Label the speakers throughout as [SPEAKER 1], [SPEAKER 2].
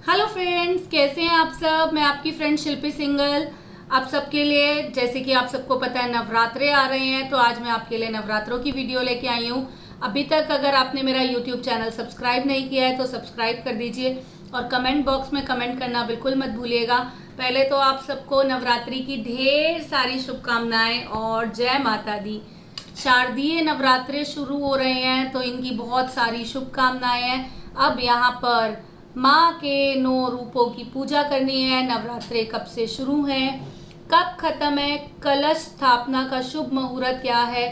[SPEAKER 1] Hello friends, कैसे हैं आप सब। मैं आपकी फ्रेंड शिल्पी सिंगल। आप सबके लिए, जैसे कि आप सबको पता है, नवरात्रे आ रहे हैं, तो आज मैं आपके लिए नवरात्रों की वीडियो लेके आई हूँ। अभी तक अगर आपने मेरा यूट्यूब चैनल सब्सक्राइब नहीं किया है तो सब्सक्राइब कर दीजिए और कमेंट बॉक्स में कमेंट करना बिल्कुल मत भूलिएगा। पहले तो आप सबको नवरात्रि की ढेर सारी शुभकामनाएं और जय माता दी। शारदीय नवरात्रे शुरू हो रहे हैं तो इनकी बहुत सारी शुभकामनाएं हैं। अब यहाँ पर माँ के 9 रूपों की पूजा करनी है। नवरात्रे कब से शुरू हैं, कब खत्म है, कलश स्थापना का शुभ मुहूर्त क्या है,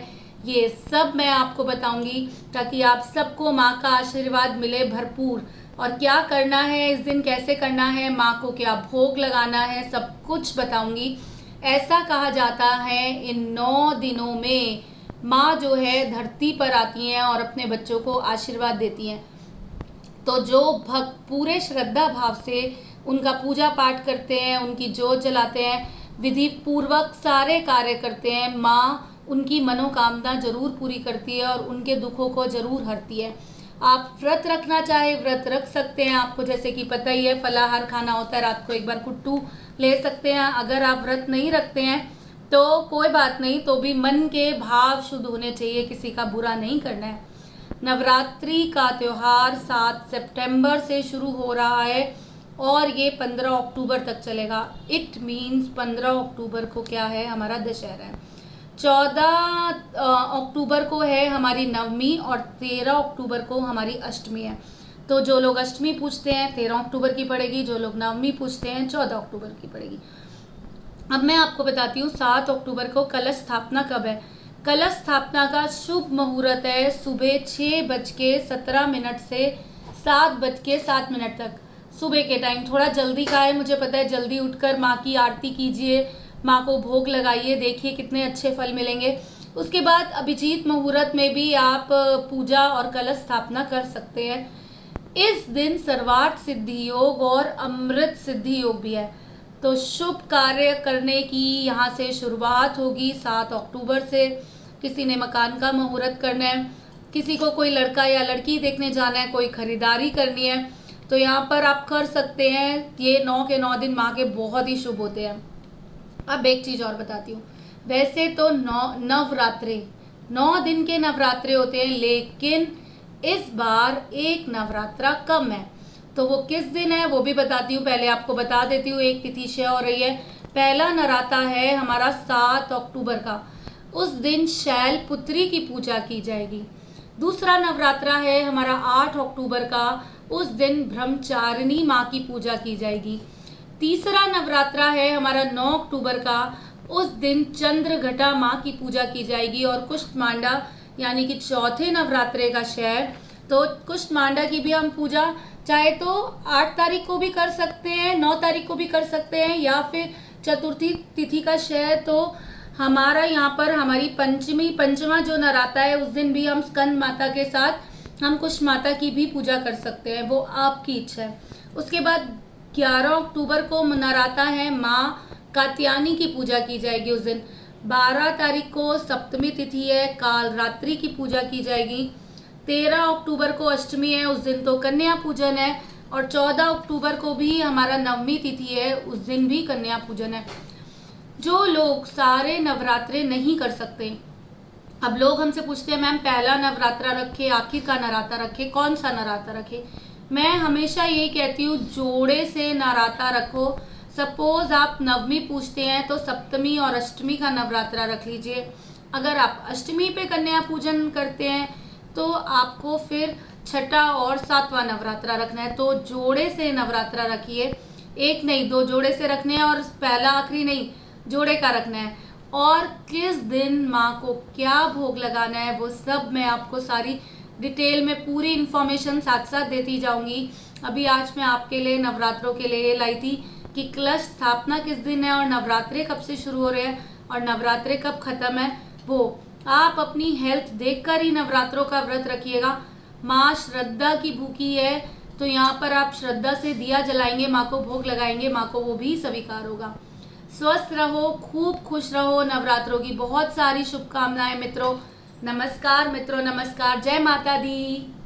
[SPEAKER 1] ये सब मैं आपको बताऊंगी ताकि आप सबको माँ का आशीर्वाद मिले भरपूर। और क्या करना है इस दिन, कैसे करना है, माँ को क्या भोग लगाना है, सब कुछ बताऊंगी। ऐसा कहा जाता है इन 9 दिनों में माँ जो है धरती पर आती हैं और अपने बच्चों को आशीर्वाद देती हैं। तो जो भक्त पूरे श्रद्धा भाव से उनका पूजा पाठ करते हैं, उनकी जोत जलाते हैं, विधि पूर्वक सारे कार्य करते हैं, माँ उनकी मनोकामना जरूर पूरी करती है और उनके दुखों को जरूर हरती है। आप व्रत रखना चाहे व्रत रख सकते हैं। आपको जैसे कि पता ही है, फलाहार खाना होता है, रात को एक बार कुट्टू ले सकते हैं। अगर आप व्रत नहीं रखते हैं तो कोई बात नहीं, तो भी मन के भाव शुद्ध होने चाहिए, किसी का बुरा नहीं करना है। नवरात्रि का त्यौहार 7 सितंबर से शुरू हो रहा है और ये 15 अक्टूबर तक चलेगा। इट मीन्स 15 अक्टूबर को क्या है, हमारा दशहरा है। 14 अक्टूबर को है हमारी नवमी और 13 अक्टूबर को हमारी अष्टमी है। तो जो लोग अष्टमी पूजते हैं 13 अक्टूबर की पड़ेगी, जो लोग नवमी पूजते हैं 14 अक्टूबर की पड़ेगी। अब मैं आपको बताती हूँ 7 अक्टूबर को कलश स्थापना कब है। कलश स्थापना का शुभ मुहूर्त है सुबह 6:17 से 7:07 तक। सुबह के टाइम थोड़ा जल्दी का है, मुझे पता है। जल्दी उठकर माँ की आरती कीजिए, माँ को भोग लगाइए, देखिए कितने अच्छे फल मिलेंगे। उसके बाद अभिजीत मुहूर्त में भी आप पूजा और कलश स्थापना कर सकते हैं। इस दिन सर्वार्थ सिद्धि योग और अमृत सिद्धि योग भी है। तो शुभ कार्य करने की यहाँ से शुरुआत होगी 7 अक्टूबर से। किसी ने मकान का मुहूर्त करना है, किसी को कोई लड़का या लड़की देखने जाना है, कोई खरीदारी करनी है, तो यहाँ पर आप कर सकते हैं। ये 9 के 9 दिन माँ के बहुत ही शुभ होते हैं। अब एक चीज़ और बताती हूँ। वैसे तो नवरात्रे 9 दिन के नवरात्रे होते हैं, लेकिन इस बार एक नवरात्रा कम है। तो वो किस दिन है वो भी बताती हूँ। पहले आपको बता देती हूँ, एक तिथि हो रही है। पहला नराता है हमारा 7 अक्टूबर का, उस दिन शैल पुत्री की पूजा की जाएगी। दूसरा नवरात्रा है हमारा 8 अक्टूबर का, उस दिन ब्रह्मचारिणी माँ की पूजा की जाएगी। तीसरा नवरात्रा है हमारा 9 अक्टूबर का, उस दिन चंद्रघटा माँ की पूजा की जाएगी। और कुष्मांडा यानी कि चौथे नवरात्रे का शहर, तो कुष्मांडा की भी हम पूजा चाहे तो 8 तारीख को भी कर सकते हैं, 9 तारीख को भी कर सकते हैं, या फिर चतुर्थी तिथि का शहर तो हमारा यहाँ पर हमारी पंचमा जो नराता है उस दिन भी हम स्कंद माता के साथ हम कुश माता की भी पूजा कर सकते हैं, वो आपकी इच्छा है। उसके बाद 11 अक्टूबर को नराता है माँ कात्यायनी की पूजा की जाएगी उस दिन। 12 तारीख को सप्तमी तिथि है, काल रात्रि की पूजा की जाएगी। 13 अक्टूबर को अष्टमी है, उस दिन तो कन्या पूजन है। और 14 अक्टूबर को भी हमारा नवमी तिथि है, उस दिन भी कन्या पूजन है। जो लोग सारे नवरात्रे नहीं कर सकते, अब लोग हमसे पूछते हैं मैम पहला नवरात्रा रखे, आखिर का नराता रखे, कौन सा नराता रखे। मैं हमेशा ये कहती हूँ जोड़े से नराता रखो। सपोज आप नवमी पूछते हैं तो सप्तमी और अष्टमी का नवरात्रा रख लीजिए। अगर आप अष्टमी पे कन्या पूजन करते हैं तो आपको फिर छठा और 7वां नवरात्रा रखना है। तो जोड़े से नवरात्रा रखिए, एक नहीं 2 जोड़े से रखने हैं, और पहला आखिरी नहीं, जोड़े का रखना है। और किस दिन माँ को क्या भोग लगाना है वो सब मैं आपको सारी डिटेल में पूरी इन्फॉर्मेशन साथ साथ देती जाऊंगी। अभी आज मैं आपके लिए नवरात्रों के लिए लाई थी कि कलश स्थापना किस दिन है और नवरात्रे कब से शुरू हो रहे हैं और नवरात्रे कब खत्म है। वो आप अपनी हेल्थ देखकर ही नवरात्रों का व्रत रखिएगा। माँ श्रद्धा की भूखी है, तो यहाँ पर आप श्रद्धा से दिया जलाएंगे, माँ को भोग लगाएंगे, माँ को वो भी स्वीकार होगा। स्वस्थ रहो, खूब खुश रहो। नवरात्रों की बहुत सारी शुभकामनाएं मित्रों। नमस्कार मित्रों, नमस्कार। जय माता दी।